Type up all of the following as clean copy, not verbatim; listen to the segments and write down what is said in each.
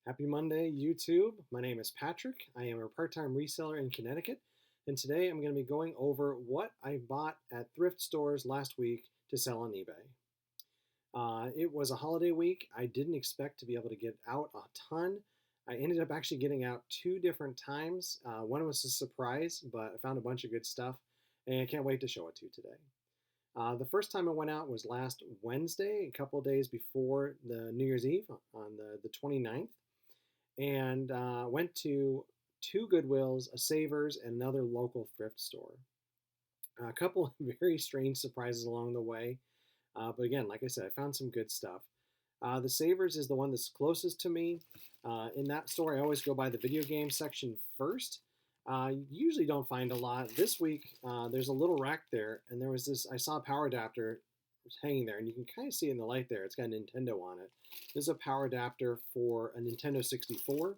Happy Monday, YouTube. My name is Patrick. I am a part-time reseller in Connecticut, and today I'm going to be going over what I bought at thrift stores last week to sell on eBay. It was a holiday week. I didn't expect to be able to get out a ton. I ended up actually getting out two different times. One was a surprise, but I found a bunch of good stuff, and I can't wait to show it to you today. The first time I went out was last Wednesday, a couple days before the New Year's Eve on the 29th, and went to two Goodwills, a Savers, and another local thrift store. A couple of very strange surprises along the way, but again, like I said, I found some good stuff. The Savers is the one that's closest to me. In that store, I always go by the video game section first. Usually don't find a lot. This week, there's a little rack there, and there was this, I saw a power adapter hanging there, and you can kind of see it in the light there. It's got Nintendo on it. This is a power adapter for a Nintendo 64.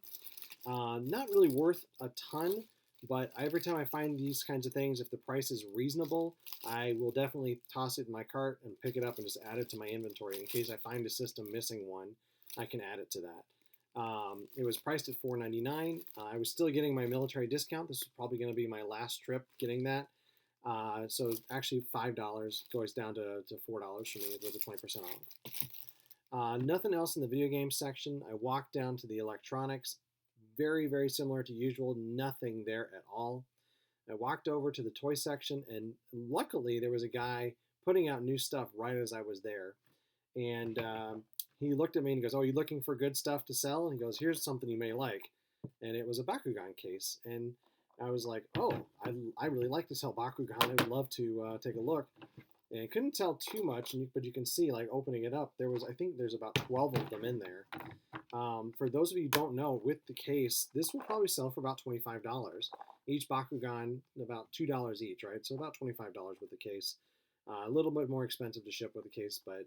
Not really worth a ton, but every time I find these kinds of things, if the price is reasonable, I will definitely toss it in my cart and pick it up and just add it to my inventory. In case I find a system missing one, I can add it to that. It was priced at $4.99. I was still getting my military discount. This is probably going to be my last trip getting that. So actually $5 goes down to $4 for me with a 20% off. Nothing else in the video game section. I walked down to the electronics. Very, very similar to usual. Nothing there at all. I walked over to the toy section, and luckily there was a guy putting out new stuff right as I was there. And he looked at me and he goes, "Oh, you looking for good stuff to sell?" And he goes, "Here's something you may like." And it was a Bakugan case. And I was like, "Oh, I really like to sell Bakugan. I would love to take a look." And I couldn't tell too much, but you can see, like, opening it up, I think there's about 12 of them in there. For those of you who don't know, with the case, this will probably sell for about $25. Each Bakugan, about $2 each, right? So about $25 with the case. A little bit more expensive to ship with the case, but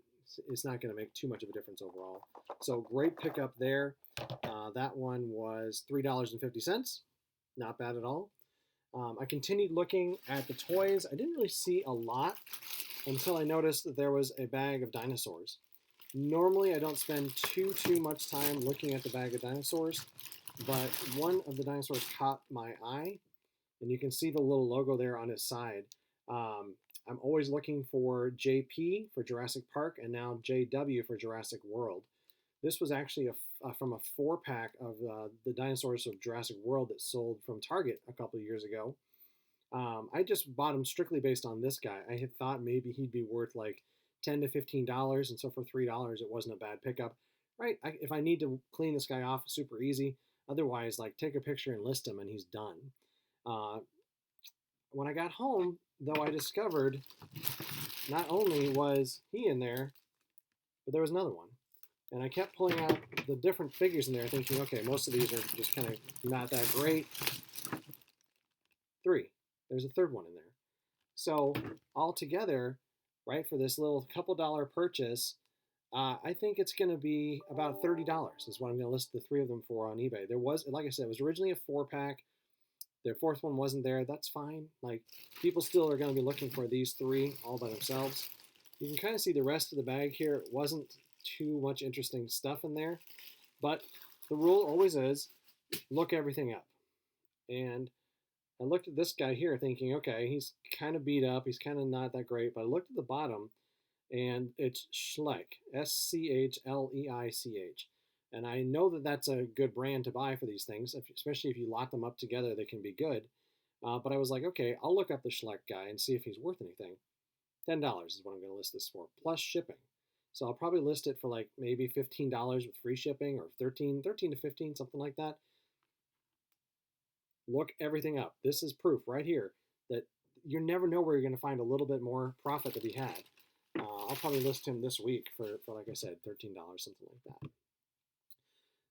it's not going to make too much of a difference overall. So great pickup there. That one was $3.50. Not bad at all. I continued looking at the toys. I didn't really see a lot until I noticed that there was a bag of dinosaurs. Normally, I don't spend too much time looking at the bag of dinosaurs, but one of the dinosaurs caught my eye, and you can see the little logo there on his side. I'm always looking for JP for Jurassic Park, and now JW for Jurassic World. This was actually from a 4-pack of the dinosaurs of Jurassic World that sold from Target a couple of years ago. I just bought him strictly based on this guy. I had thought maybe he'd be worth like $10 to $15, and so for $3, it wasn't a bad pickup. Right? If I need to clean this guy off, super easy. Otherwise, like, take a picture and list him, and he's done. When I got home, though, I discovered not only was he in there, but there was another one. And I kept pulling out the different figures in there, thinking, okay, most of these are just kind of not that great. 3. There's a third one in there. So altogether, right, for this little couple dollar purchase, I think it's going to be about $30 is what I'm going to list the 3 of them for on eBay. There was, like I said, it was originally a 4-pack. Their 4th one wasn't there. That's fine. Like, people still are going to be looking for these 3 all by themselves. You can kind of see the rest of the bag here. It wasn't too much interesting stuff in there, but the rule always is look everything up. And I looked at this guy here thinking, okay, he's kind of beat up, he's kind of not that great, but I looked at the bottom and it's Schleich, Schleich, and I know that that's a good brand to buy for these things, especially if you lock them up together, they can be good. But I was like, okay, I'll look up the Schleich guy and see if he's worth anything. $10 is what I'm going to list this for, plus shipping. So I'll probably list it for like maybe $15 with free shipping, or 13 to 15, something like that. Look everything up. This is proof right here that you never know where you're going to find a little bit more profit to be had. I'll probably list him this week for like I said, $13, something like that.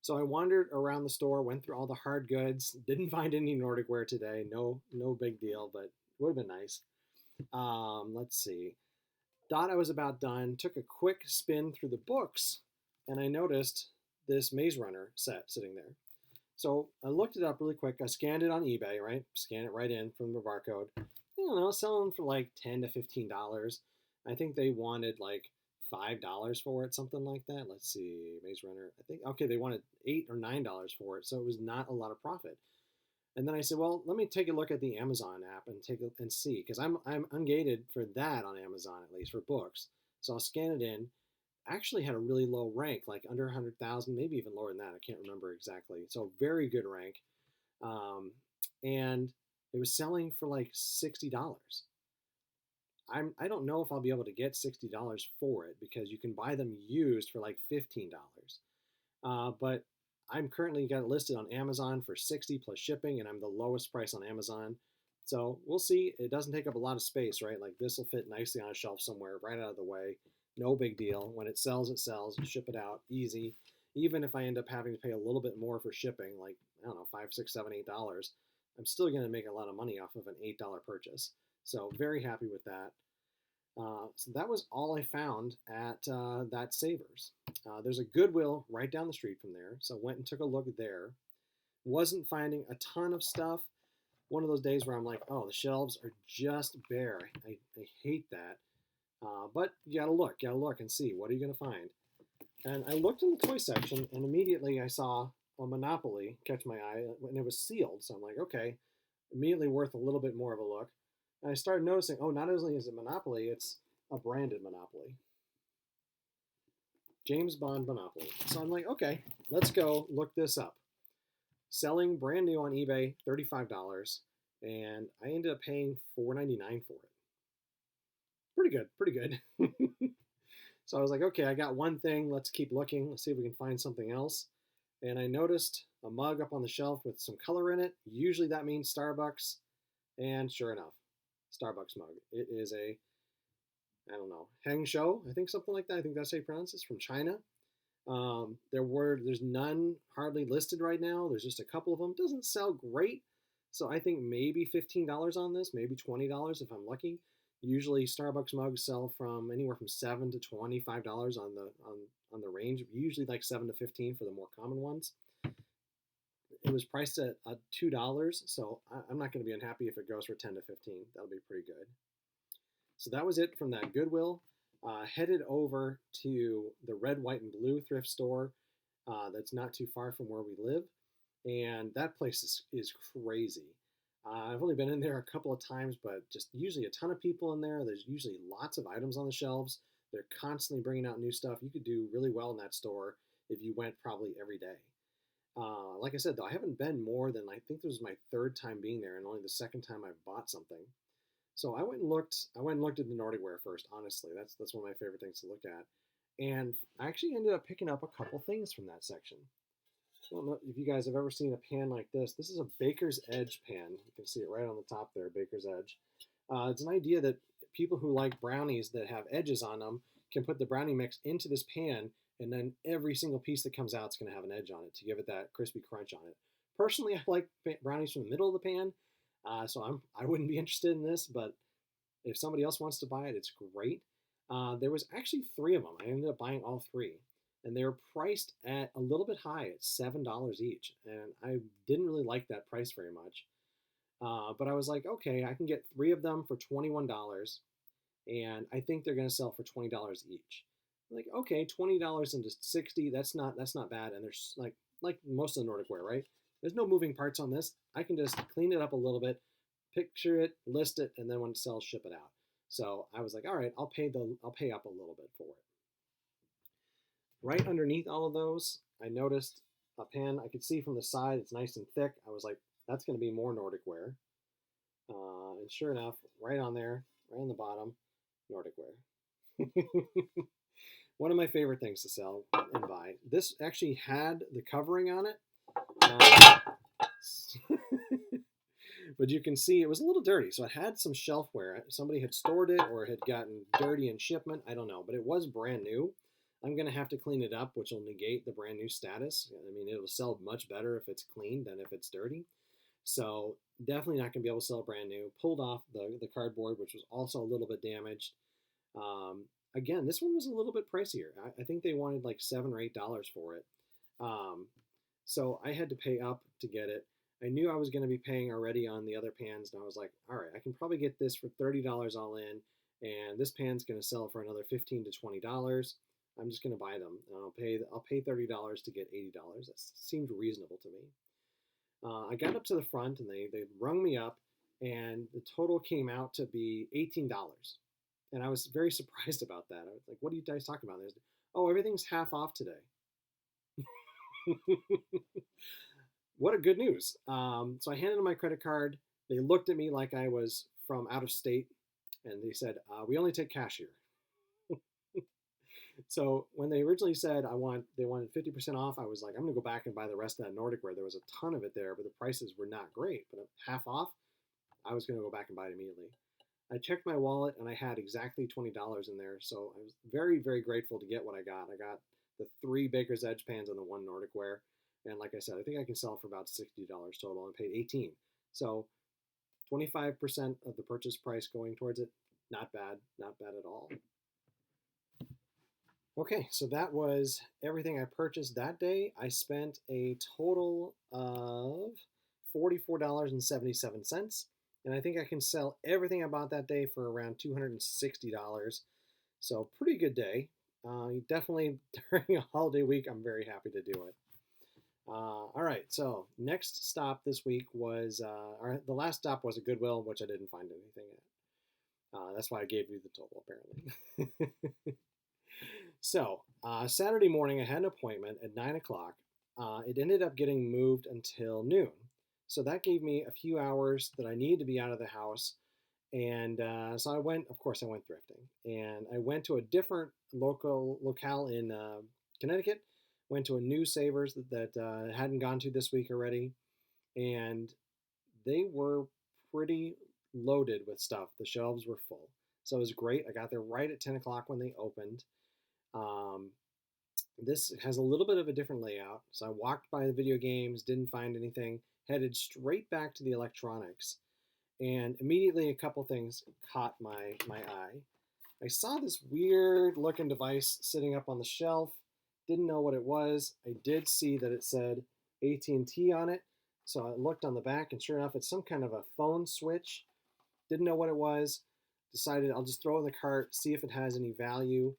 So I wandered around the store, went through all the hard goods, didn't find any Nordic wear today. No big deal, but it would have been nice. Let's see. Thought I was about done, took a quick spin through the books, and I noticed this Maze Runner set sitting there. So I looked it up really quick. I scanned it on eBay, right? Scan it right in from the barcode. I don't know, selling for like $10 to $15. I think they wanted like $5 for it, something like that. Let's see, Maze Runner. I think okay, they wanted $8 or $9 for it, so it was not a lot of profit. And then I said, well, let me take a look at the Amazon app and see, because I'm ungated for that on Amazon, at least for books. So I'll scan it in. Actually had a really low rank, like under 100,000, maybe even lower than that. I can't remember exactly. So very good rank, and it was selling for like $60. I don't know if I'll be able to get $60 for it because you can buy them used for like $15. But I'm currently got it listed on Amazon for 60 plus shipping, and I'm the lowest price on Amazon. So we'll see. It doesn't take up a lot of space, right? Like this will fit nicely on a shelf somewhere, right out of the way. No big deal. When it sells, it sells. You ship it out easy. Even if I end up having to pay a little bit more for shipping, like I don't know, $5, $6, $7, $8, I'm still going to make a lot of money off of an $8 purchase. So very happy with that. So that was all I found at that Savers. There's a Goodwill right down the street from there, so went and took a look there. Wasn't finding a ton of stuff. One of those days where I'm like, oh, the shelves are just bare. I hate that. But you gotta look and see, what are you gonna find? And I looked in the toy section, and immediately I saw a Monopoly catch my eye, and it was sealed. So I'm like, okay, immediately worth a little bit more of a look. And I started noticing, oh, not only is it Monopoly, it's a branded Monopoly. James Bond Monopoly. So I'm like, okay, let's go look this up. Selling brand new on eBay, $35, and I ended up paying $4.99 for it. Pretty good, pretty good. So I was like, okay, I got one thing. Let's keep looking. Let's see if we can find something else. And I noticed a mug up on the shelf with some color in it. Usually that means Starbucks. And sure enough, Starbucks mug. It is a, I don't know, Heng Shou, I think something like that. I think that's how you pronounce it. It's from China. There's none hardly listed right now. There's just a couple of them. Doesn't sell great. So I think maybe $15 on this, maybe $20 if I'm lucky. Usually Starbucks mugs sell from anywhere from $7 to $25 on the range. Usually like $7 to $15 for the more common ones. It was priced at $2, so I'm not going to be unhappy if it goes for 10 to 15. That'll be pretty good. So that was it from that Goodwill. Headed over to the Red, White, and Blue thrift store that's not too far from where we live. And that place is crazy. I've only been in there a couple of times, but just usually a ton of people in there. There's usually lots of items on the shelves. They're constantly bringing out new stuff. You could do really well in that store if you went probably every day. Like I said, though, I haven't been more than, I think this was my third time being there and only the second time I've bought something. So I went and looked at the Nordic wear first, honestly. That's one of my favorite things to look at. And I actually ended up picking up a couple things from that section. I don't know if you guys have ever seen a pan like this. This is a Baker's Edge pan. You can see it right on the top there, Baker's Edge. It's an idea that people who like brownies that have edges on them can put the brownie mix into this pan, and then every single piece that comes out is going to have an edge on it to give it that crispy crunch on it. Personally, I like brownies from the middle of the pan, so I wouldn't be interested in this, but if somebody else wants to buy it, it's great. There was actually 3 of them. I ended up buying all 3. And they were priced at a little bit high at $7 each. And I didn't really like that price very much. But I was like, okay, I can get 3 of them for $21. And I think they're going to sell for $20 each. I'm like, okay, $20 into 60, that's not bad. And there's like most of the Nordic wear, right? There's no moving parts on this. I can just clean it up a little bit, picture it, list it, and then when it sells, ship it out. So I was like, all right, I'll pay up a little bit for it. Right underneath all of those, I noticed a pan. I could see from the side, it's nice and thick. I was like, that's going to be more Nordic wear. And sure enough, right on there, right on the bottom, Nordic wear. One of my favorite things to sell and buy. This actually had the covering on it. But you can see it was a little dirty, so it had some shelfware. Somebody had stored it or it had gotten dirty in shipment. I don't know, but it was brand new. I'm going to have to clean it up, which will negate the brand new status. I mean, it'll sell much better if it's clean than if it's dirty. So definitely not going to be able to sell brand new. Pulled off the cardboard, which was also a little bit damaged. Again, this one was a little bit pricier. I think they wanted like $7 or $8 for it. So I had to pay up to get it. I knew I was going to be paying already on the other pans, and I was like, all right, I can probably get this for $30 all in, and this pan's going to sell for another $15 to $20. I'm just going to buy them, and I'll pay $30 to get $80. That seemed reasonable to me. I got up to the front, and they rung me up, and the total came out to be $18. And I was very surprised about that. I was like, "What are you guys talking about?" There's, "Oh, everything's half off today." What a good news. So I handed them my credit card. They looked at me like I was from out of state, and they said, "We only take cash here." So when they originally said they wanted 50% off, I was like, I'm gonna go back and buy the rest of that Nordic wear. There was a ton of it there, but the prices were not great. But half off, I was gonna go back and buy it immediately. I checked my wallet and I had exactly $20 in there, so I was very, very grateful to get what I got. I got the 3 Baker's Edge pans and the 1 Nordic wear, and like I said, I think I can sell for about $60 total. I paid 18, so 25% of the purchase price going towards it. Not bad, not bad at all. Okay, so that was everything I purchased that day. I spent a total of $44.77, and I think I can sell everything I bought that day for around $260. So pretty good day. Definitely during a holiday week, I'm very happy to do it. All right, so next stop this week was, the last stop was a Goodwill, which I didn't find anything at. That's why I gave you the total, apparently. So, Saturday morning, I had an appointment at 9 o'clock. It ended up getting moved until noon. So that gave me a few hours that I needed to be out of the house. And so I went thrifting. And I went to a different locale in Connecticut, went to a New Savers that hadn't gone to this week already. And they were pretty loaded with stuff. The shelves were full. So it was great. I got there right at 10 o'clock when they opened. This has a little bit of a different layout. So I walked by the video games, didn't find anything, headed straight back to the electronics, and immediately a couple things caught my eye. I saw this weird looking device sitting up on the shelf. Didn't know what it was. I did see that it said AT&T on it. So I looked on the back, and sure enough, it's some kind of a phone switch. Didn't know what it was. Decided I'll just throw it in the cart, see if it has any value.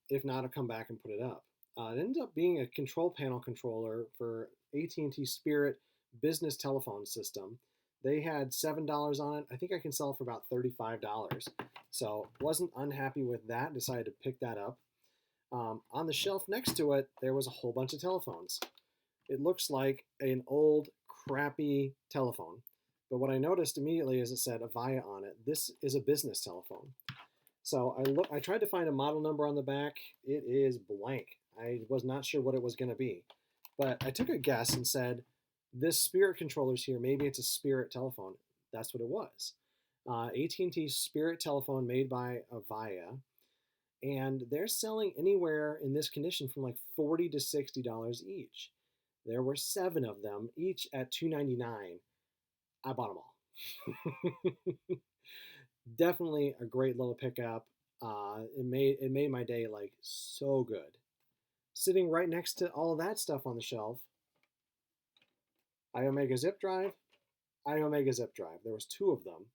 If not, I'll come back and put it up. It ended up being a control panel controller for AT&T Spirit business telephone system. They had $7 on it. I think I can sell it for about $35. So wasn't unhappy with that. Decided to pick that up. On the shelf next to it, there was a whole bunch of telephones. It looks like an old, crappy telephone. But what I noticed immediately is it said Avaya on it. This is a business telephone. So I tried to find a model number on the back. It is blank. I was not sure what it was going to be. But I took a guess and said, this Spirit controller's here. Maybe it's a Spirit telephone. That's what it was. AT&T Spirit telephone made by Avaya. And they're selling anywhere in this condition from like $40 to $60 each. There were 7 of them, each at $2.99. I bought them all. Definitely a great little pickup. It made my day like so good. Sitting right next to all of that stuff on the shelf, iOmega zip drive, iOmega zip drive. There was 2 of them.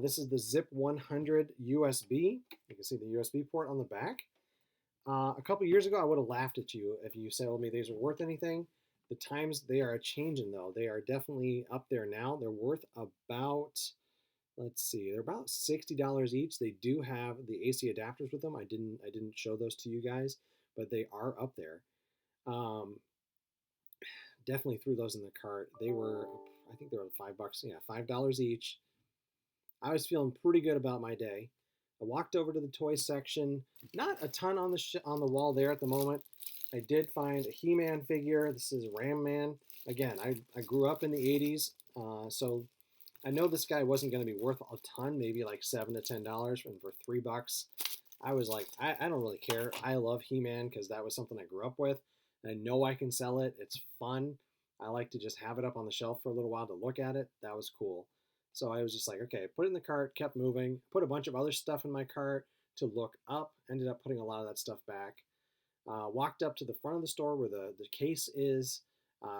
This is the Zip 100 USB. You can see the USB port on the back. A couple years ago, I would have laughed at you if you told me these were worth anything. The times they are changing though. They are definitely up there now. They're worth about, let's see, they're about $60 each. They do have the AC adapters with them. I didn't show those to you guys, but they are up there. Definitely threw those in the cart. They were, I think they were $5. Yeah, $5 each. I was feeling pretty good about my day. I walked over to the toy section. Not a ton on the wall there at the moment. I did find a He-Man figure. This is Ram Man. Again, I grew up in the 80s, so I know this guy wasn't going to be worth a ton, maybe like $7 to $10, and for $3, I was like, I don't really care. I love He-Man because that was something I grew up with. I know I can sell it. It's fun. I like to just have it up on the shelf for a little while to look at it. That was cool. So I was just like, okay, put it in the cart, kept moving, put a bunch of other stuff in my cart to look up, ended up putting a lot of that stuff back. Walked up to the front of the store where the case is.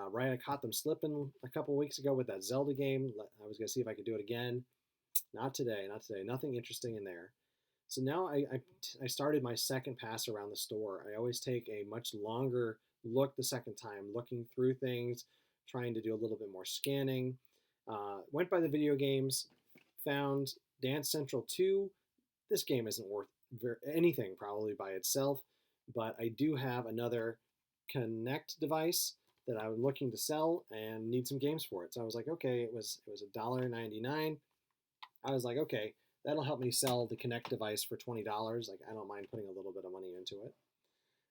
Right, I caught them slipping a couple weeks ago with that Zelda game. I was going to see if I could do it again. Not today, not today. Nothing interesting in there. So now I started my second pass around the store. I always take a much longer look the second time, looking through things, trying to do a little bit more scanning. Went by the video games, found Dance Central 2. This game isn't worth anything probably by itself, but I do have another Connect device that I'm looking to sell and need some games for it. So I was like, okay, it was $1.99. I was like, okay, that'll help me sell the Connect device for $20. Like, I don't mind putting a little bit of money into it.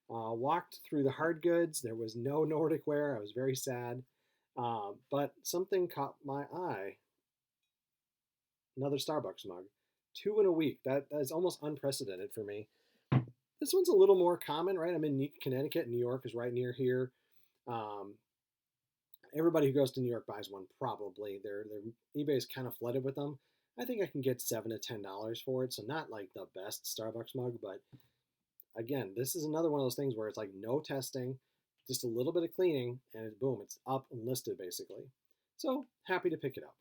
Walked through the hard goods. There was no Nordic wear. I was very sad. But something caught my eye. Another Starbucks mug. 2 in a week. That is almost unprecedented for me. This one's a little more common, right? I'm in Connecticut. New York is right near here. Um, Everybody who goes to New York buys one probably. Their eBay is kind of flooded with them. I think I can get $7 to $10 for it, so not like the best Starbucks mug, but again, this is another one of those things where it's like no testing, just a little bit of cleaning, and boom, it's up and listed basically. So happy to pick it up.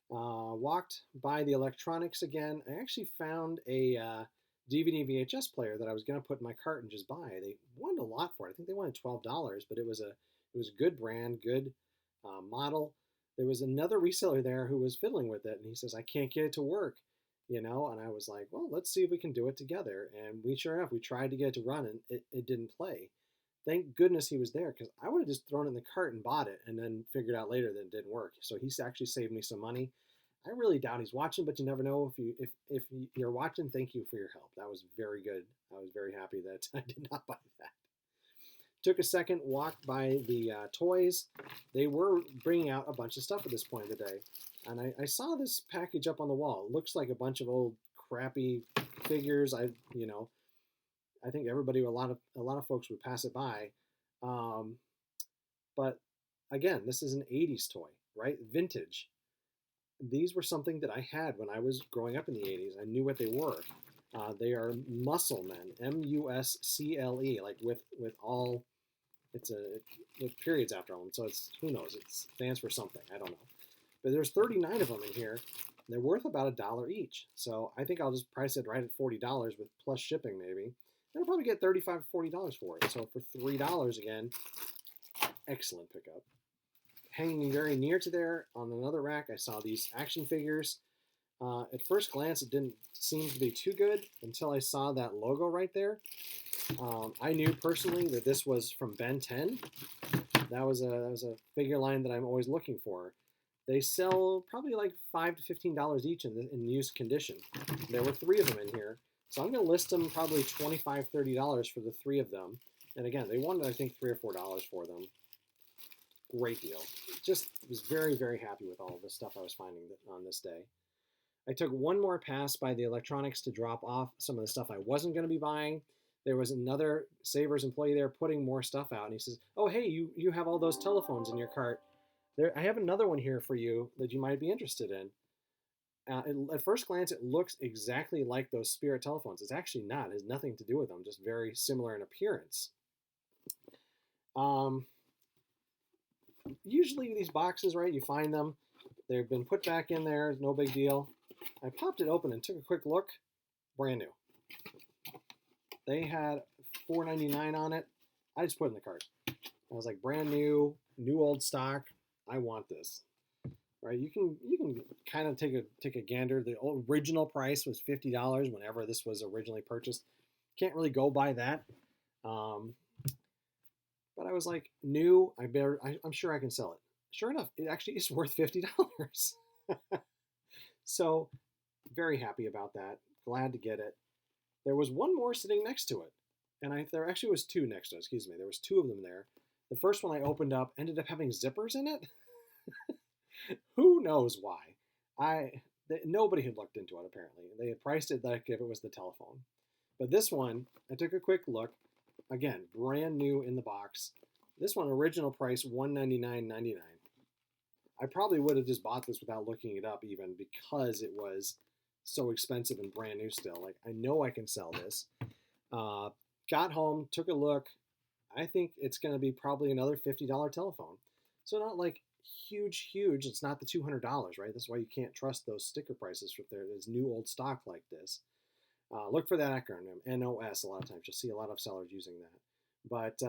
Walked by the electronics again. I actually found a DVD VHS player that I was going to put in my cart and just buy. They wanted a lot for it. I think they wanted $12, but it was a good brand, good model. There was another reseller there who was fiddling with it, and he says, I can't get it to work, and I was like, well, let's see if we can do it together. And sure enough, we tried to get it to run, and it didn't play. Thank goodness he was there, because I would have just thrown it in the cart and bought it and then figured out later that it didn't work. So he's actually saved me some money. I really doubt he's watching, but you never know. If you're watching, thank you for your help. That was very good. I was very happy that I did not buy that. Took a second walk by the toys. They were bringing out a bunch of stuff at this point of the day, and I saw this package up on the wall. It looks like a bunch of old crappy figures. I think everybody, a lot of folks would pass it by, but again, this is an '80s toy, right? Vintage. These were something that I had when I was growing up in the '80s. I knew what they were. They are Muscle Men, Muscle, like with all. It's with periods after them, so it's, who knows, it stands for something, I don't know. But there's 39 of them in here. They're worth about $1 each, so I think I'll just price it right at $40 with plus shipping maybe. And I'll probably get $35 to $40 for it, so for $3 again, excellent pickup. Hanging very near to there on another rack, I saw these action figures. At first glance, it didn't seem to be too good until I saw that logo right there. I knew personally that this was from Ben 10. That was a figure line that I'm always looking for. They sell probably like $5 to $15 each in used condition. There were 3 of them in here, so I'm going to list them probably $25 to $30 for the 3 of them. And again, they wanted, I think, $3 or $4 for them. Great deal. Just was very, very happy with all of the stuff I was finding on this day. I took one more pass by the electronics to drop off some of the stuff I wasn't going to be buying. There was another Savers employee there putting more stuff out, and he says, oh, hey, you have all those telephones in your cart. I have another one here for you that you might be interested in. At first glance, it looks exactly like those Spirit telephones. It's actually not. It has nothing to do with them, just very similar in appearance. Usually these boxes, right, you find them. They've been put back in there. No big deal. I popped it open and took a quick look. Brand new. They had $4.99 on it. I just put it in the cart. I was like, brand new, new old stock. I want this. Right? You can kind of take a gander. The original price was $50 whenever this was originally purchased. Can't really go by that. But I was like, new. I'm sure I can sell it. Sure enough, it actually is worth $50. So very happy about that. Glad to get it. There was one more sitting next to it. And there actually was 2 next to it, excuse me. There was 2 of them there. The first one I opened up ended up having zippers in it. Who knows why? Nobody had looked into it, apparently. They had priced it like if it was the telephone. But this one, I took a quick look. Again, brand new in the box. This one, original price, $199.99. I probably would have just bought this without looking it up even, because it was so expensive and brand new still. Like, I know I can sell this. Got home, took a look. I think it's going to be probably another $50 telephone. So not like huge, huge. It's not the $200, right? That's why you can't trust those sticker prices if there is new old stock like this. Look for that acronym, NOS. A lot of times you'll see a lot of sellers using that. But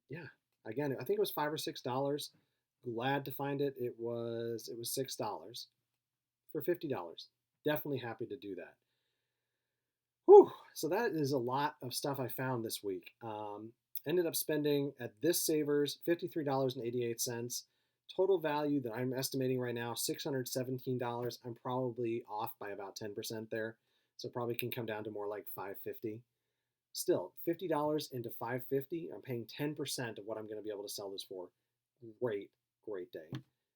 yeah, again, I think it was $5 or $6. Glad to find it. It was $6 for $50. Definitely happy to do that. Whew, so that is a lot of stuff I found this week. Ended up spending at this Savers $53.88. Total value that I'm estimating right now, $617. I'm probably off by about 10% there. So probably can come down to more like $550. Still, $50 into $550, I'm paying 10% of what I'm going to be able to sell this for. Great, great day.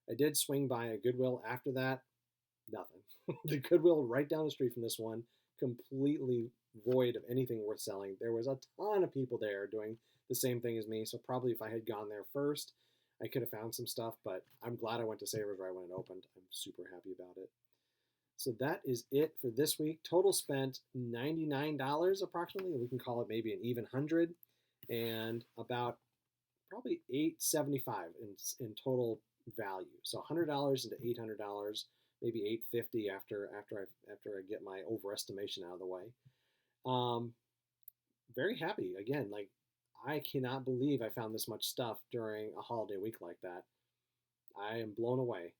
I did swing by a Goodwill after that. Nothing. The Goodwill right down the street from this one, completely void of anything worth selling. There was a ton of people there doing the same thing as me, so probably if I had gone there first, I could have found some stuff, but I'm glad I went to Savers right when it opened. I'm super happy about it. So that is it for this week. Total spent $99 approximately. We can call it maybe an even 100, and about probably $875 in total value. So $100 into $800, maybe $850 after I get my overestimation out of the way. Um, Very happy again. Like I cannot believe I found this much stuff during a holiday week like that. I am blown away.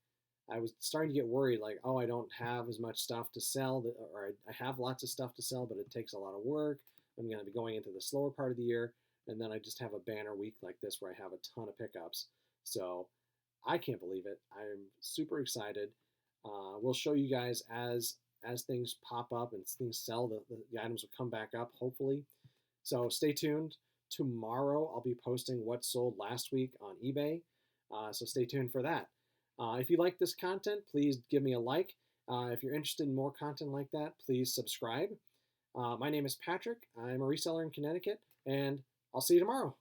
I was starting to get worried, like, oh, I don't have as much stuff to sell, or I have lots of stuff to sell, but it takes a lot of work. I'm going to be going into the slower part of the year, and then I just have a banner week like this where I have a ton of pickups. So I can't believe it. I'm super excited. We'll show you guys as things pop up and things sell. The items will come back up, hopefully. So stay tuned. Tomorrow I'll be posting what sold last week on eBay. So stay tuned for that. If you like this content, please give me a like. If you're interested in more content like that, please subscribe. My name is Patrick. I'm a reseller in Connecticut, and I'll see you tomorrow.